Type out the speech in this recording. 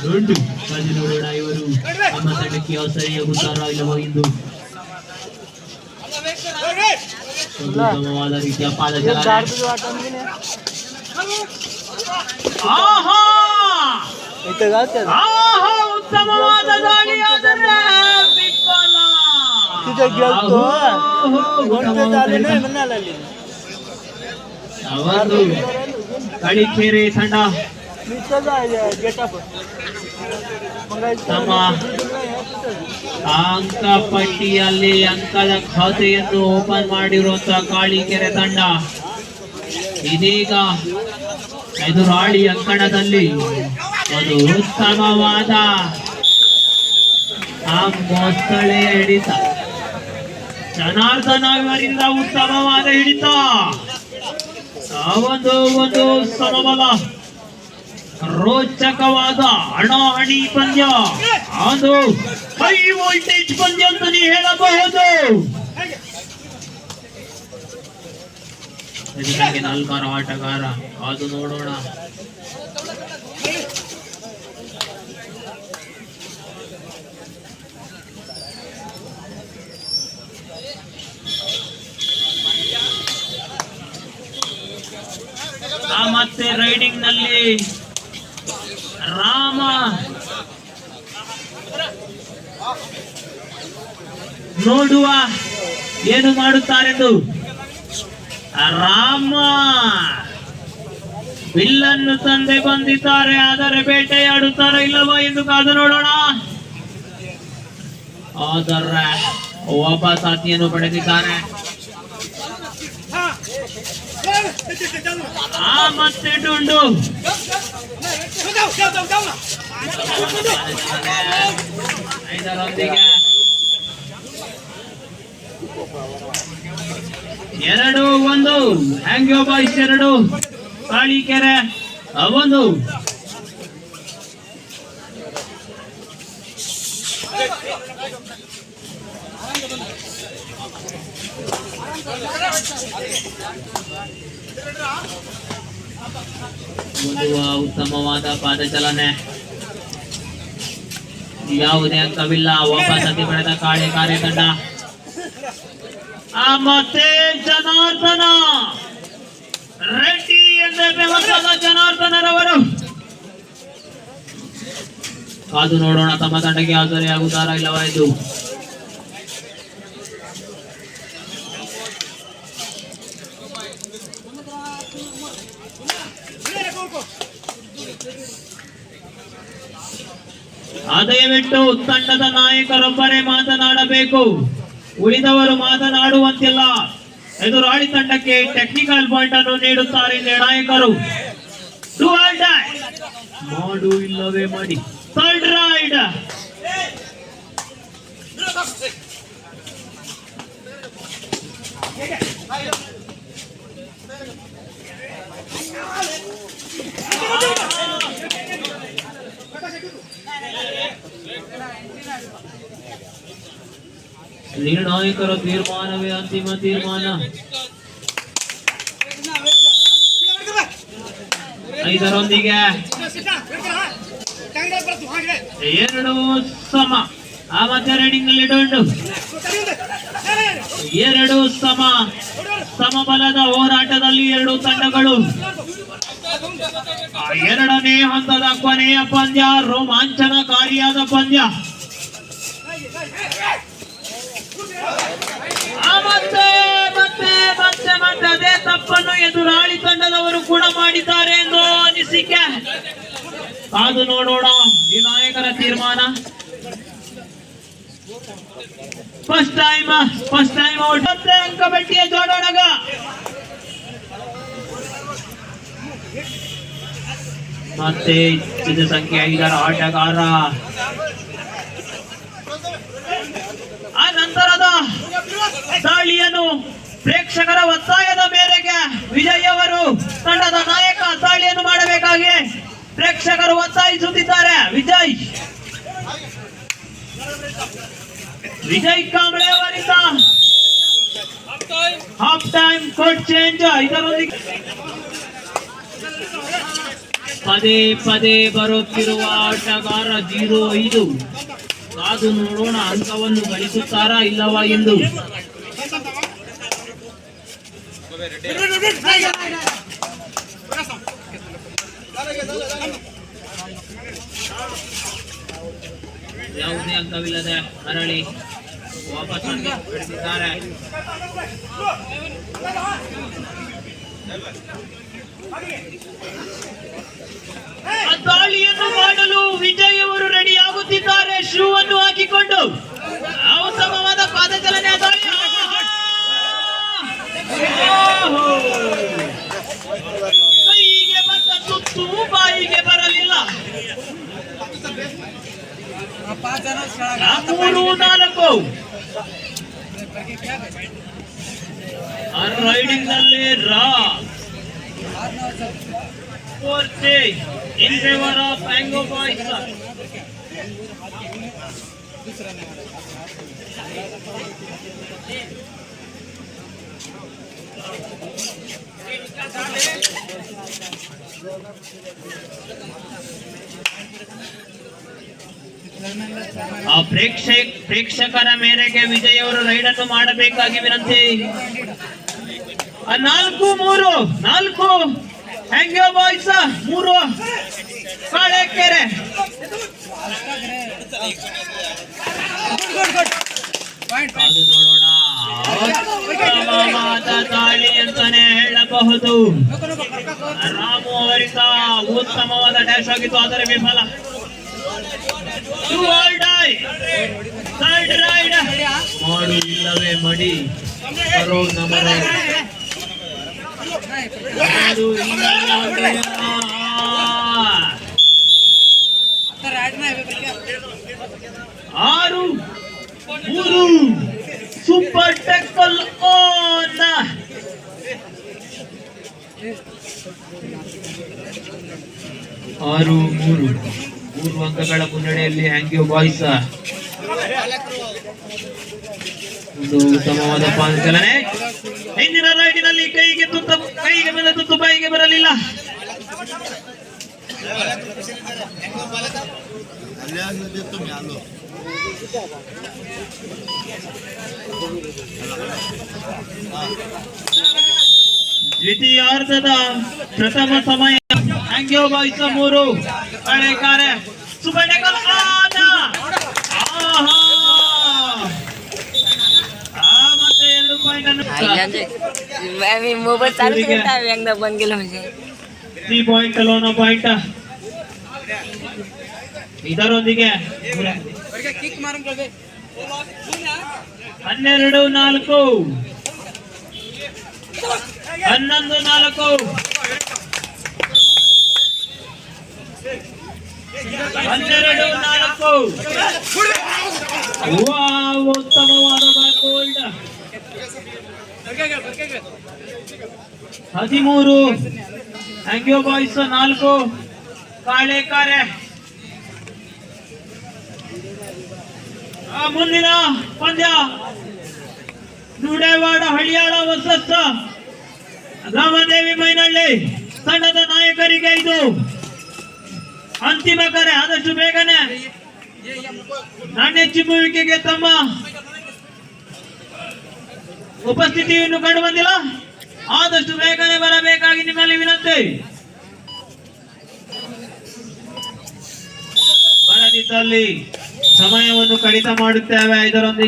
ದೊಡ್ಡ ಕಾದು ನೋಡೋಣ ಇವರು ನಮ್ಮ ತಂಡಕ್ಕೆ ಸರಿಯಾಗುತ್ತಾರಾ ಇಲ್ಲವೋ ಎಂದು. ಉತ್ತಮವಾದ ರೀತಿಯ ಪಾದಚಾಲನೆ. ಉತ್ತಮವಾದ ದಾಳಿಯಾದರೆ ವಿಫಲ. ಅವತ್ತು ಕಳಿಚೇರಿ ತಂಡ ತಮ್ಮ ಅಂಕ ಪಟ್ಟಿಯಲ್ಲಿ ಅಂಕದ ಖಾತೆಯನ್ನು ಓಪನ್ ಮಾಡಿರುವಂತಹ ಕಾಳಿಕೆರೆ ತಂಡ ಇದೀಗ ಎದುರಾಳಿ ಅಂಕಣದಲ್ಲಿ ಒಂದು ಉತ್ತಮವಾದ ಮೊಸಳೆಯ ಹಿಡಿತ. ಜನಾರ್ದನ ಇವರಿಂದ ಉತ್ತಮವಾದ ಹಿಡಿತ. ಒಂದು ಸಮಬಲ ರೋಚಕವಾದ ಹಣಾಹಣಿ ಪಂದ್ಯ, ಅದು ಹೈ ವೋಲ್ಟೇಜ್ ಪಂದ್ಯ ಅಂತಾನೆ ಹೇಳಬಹುದು. ಇದಕ್ಕೆ 4 ಆಟಗಾರ ಅದು ನೋಡೋಣ. ಮತ್ತೆ ರೈಡಿಂಗ್ ನಲ್ಲಿ ರಾಮ ನೋಡುವ ಏನು ಮಾಡುತ್ತಾರೆಂದು. ರಾಮ ಬಿಲ್ಲನ್ನು ತಂದೆ ಬಂದಿದ್ದಾರೆ, ಆದರೆ ಬೇಟೆಯಾಡುತ್ತಾರೆ ಇಲ್ಲವೋ ಎಂದು ಕಾದು ನೋಡೋಣ. ಆದರೆ ಒಬ್ಬ ಸಾಥಿಯನ್ನು ಪಡೆದಿದ್ದಾರೆ. ಮತ್ತೆ ಡುಂಡು ಇದರೊಂದಿಗೆ 2-1 ಹ್ಯಾಂಗ್ಯೋ ಬಾಯ್ಸ್ 2 ಕಾಳಿಕೆರೆ 1. ಉತ್ತಮವಾದ ಪಾದಚಲನೆ, ಯಾವುದೇ ಅಂಕವಿಲ್ಲ. ವಾಪಸ್ ಅತಿ ಪಡೆದ ಕಾಳಿಕೆರೆ ತಂಡ. ಮತ್ತೆ ಜನಾರ್ದನ ರೆಡ್ಡಿ ಎಂದೇ ಫೇಮಸ್ ಜನಾರ್ದನರವರು ಕಾದು ನೋಡೋಣ ತಮ್ಮ ತಂಡಕ್ಕೆ ಆಗುತ್ತಾರಾ ಇಲ್ಲವಾ ಇದು. ದಯವಿಟ್ಟು ತಂಡದ ನಾಯಕರೊಬ್ಬರೇ ಮಾತನಾಡಬೇಕು, ಉಳಿದವರು ಮಾತನಾಡುವಂತಿಲ್ಲ. ಎದುರಾಳಿ ತಂಡಕ್ಕೆ ಟೆಕ್ನಿಕಲ್ ಪಾಯಿಂಟ್ ಅನ್ನು ನೀಡುತ್ತಾರೆ ನಿರ್ಣಾಯಕರು. ಮಾಡು ಇಲ್ಲವೇ ಮಾಡಿ. ಥರ್ಡ್ ರೈಡ್ ನಿರ್ಣಾಯಕರ ತೀರ್ಮಾನವೇ ಅಂತಿಮ ತೀರ್ಮಾನ. 5ರೊಂದಿಗೆ 2 ಸಮ. ಮತ್ತೆ ರೈಡಿಂಗ್ ನಲ್ಲಿ 2 ಸಮಬಲದ ಹೋರಾಟದಲ್ಲಿ 2 ತಂಡಗಳು. 2ನೇ ಹಂತದ ಕೊನೆಯ ಪಂದ್ಯ, ರೋಮಾಂಚನಕಾರಿಯಾದ ಪಂದ್ಯ. ಮತ್ತೆ ಅದೇ ತಪ್ಪನ್ನು ಎದುರಾಳಿ ತಂಡದವರು ಕೂಡ ಮಾಡಿದ್ದಾರೆ ಎಂದು ಅನಿಸಿಕೆ. ಕಾದು ನೋಡೋಣ ಈ ನಾಯಕರ ತೀರ್ಮಾನ. First time out. ಮತ್ತೆ ಅಂಕಪಟ್ಟಿಯ ಜೋಡಣಗ ಮತ್ತೆ ಇದು ಸಂಖ್ಯೆ 5ರ ಆಟಗಾರ. ಆ ನಂತರದ ದಾಳಿಯನ್ನು ಪ್ರೇಕ್ಷಕರ ಒತ್ತಾಯದ ಮೇರೆಗೆ ವಿಜಯ್ ಅವರು ತಂಡದ ನಾಯಕ ದಾಳಿಯನ್ನು ಮಾಡಬೇಕಾಗಿ ಪ್ರೇಕ್ಷಕರು ಒತ್ತಾಯಿಸುತ್ತಿದ್ದಾರೆ. ವಿಜಯ್ ಕಾಂಬ್ಳೆ ಅವರಿಂದ ಹಾಫ್ ಟೈಮ್ ಕೋಟ್ ಚೇಂಜ್. ಇದರೊಂದಿಗೆ ಪದೇ ಪದೇ ಬರುತ್ತಿರುವ ಆಟಗಾರ 05. ಕಾದು ನೋಡೋಣ ಅಂಕವನ್ನು ಗಳಿಸುತ್ತಾರಾ ಇಲ್ಲವಾ ಎಂದು. ಯಾವುದೇ ಅಂಕವಿಲ್ಲದೆ ಮರಳಿ ವಾಪಸ್ ನಡೆಸಿದ್ದಾರೆ. ದಾಳಿಯನ್ನು ಮಾಡಲು ವಿಜಯ್ ಅವರು ರೆಡಿ ಆಗುತ್ತಿದ್ದಾರೆ. ಶೂ ಅನ್ನು ಹಾಕಿಕೊಂಡು ಉತ್ತಮವಾದ ಪಾದಚಲನೆ. ದಾಳಿ ಕೈಗೆ ಬಂದ ಸುತ್ತು ಬಾಯಿಗೆ ಬರಲಿಲ್ಲ. 3-4 ರೈಡಿಂಗ್ ನಲ್ಲಿ in favor of Mango Boys. ಪ್ರೇಕ್ಷಕರ ಮೇರೆಗೆ ವಿಜಯ್ ಅವರು ರೈಡ್ ಅನ್ನು ಮಾಡಬೇಕಾಗಿ ವಿನಂತಿ. 4-3 ಹ್ಯಾಂಗೋ ಬಾಯ್ಸ್ 3 ಕಾಳೆಕೆರೆ. ಅದು ನೋಡೋಣ ಉತ್ತಮವಾದ ದಾಳಿ ಅಂತಾನೆ ಹೇಳಬಹುದು. ರಾಮು ಅವರಿಂದ ಉತ್ತಮವಾದ ಡ್ಯಾಶ್ ಆಗಿತ್ತು, ಆದರೆ ವಿಫಲ. ಮಾಡು ಇಲ್ಲವೇ ಮಡಿ ಬರೋ ನಮರ 6-3 ಸೂಪರ್ ಟೆಕ್ಕಲ್ ಆನ್. 6-3 ಅಂಕಗಳ ಮುನ್ನಡೆಯಲ್ಲಿ ಹ್ಯಾಂಗ್ಯೋ ಬಾಯ್ಸ್. ಒಂದು ಉತ್ತಮವಾದ ಪಾದಚಲನೆ. ಹಿಂದಿನ ರೈಡಿನಲ್ಲಿ ಕೈಗೆ ಬಂದ ತುತ್ತು ಬಾಯಿಗೆ ಬರಲಿಲ್ಲ. ದ್ವಿತೀಯಾರ್ಧದ ಪ್ರಥಮ ಸಮಯ ಹ್ಯಾಂಗ್ಯೋ ಬಾಯ್ಸ್ 3 ಕಾಳೆಕಾರೆ. ಸೂಪರ್ ಟೆಕ್ಕಲ್ ಆನ್. ಮತ್ತೆ 2 ಪಾಯಿಂಟ್ ಅನ್ನು 3 ಪಾಯಿಂಟ್ ಲೋನ ಪಾಯಿಂಟ್ ಇದರೊಂದಿಗೆ 12-4 11-4 12-4 ಉತ್ತಮವಾದ ಗೋಲ್ಡ್. 13 ಹ್ಯಾಂಗ್ಯೋ ಬಾಯ್ಸ್ 4 ಕಾಳೆಕಾರೆ. ಮುಂದಿನ ಪಂದ್ಯ ನುಡೇವಾಡ ಹಳಿಯಾಳ ವರ್ಸಸ್ ರಾಮದೇವಿ ಮೈನಹಳ್ಳಿ ತಂಡದ ನಾಯಕರಿಗೆ ಇದು ಅಂತಿಮ ಕರೆ. ಆದಷ್ಟು ಬೇಗನೆ ನಾಣ್ಯ ಚಿಮ್ಮುವಿಕೆಗೆ ತಮ್ಮ ಉಪಸ್ಥಿತಿಯನ್ನು ಕಂಡು ಬಂದಿಲ್ಲ. ಆದಷ್ಟು ಬೇಗನೆ ಬರಬೇಕಾಗಿ ನಿಮ್ಮಲ್ಲಿ ವಿನಂತಿ. ಬರದಿದ್ದಲ್ಲಿ ಸಮಯವನ್ನು ಕಡಿತ ಮಾಡುತ್ತೇವೆ. ಇದರೊಂದಿಗೆ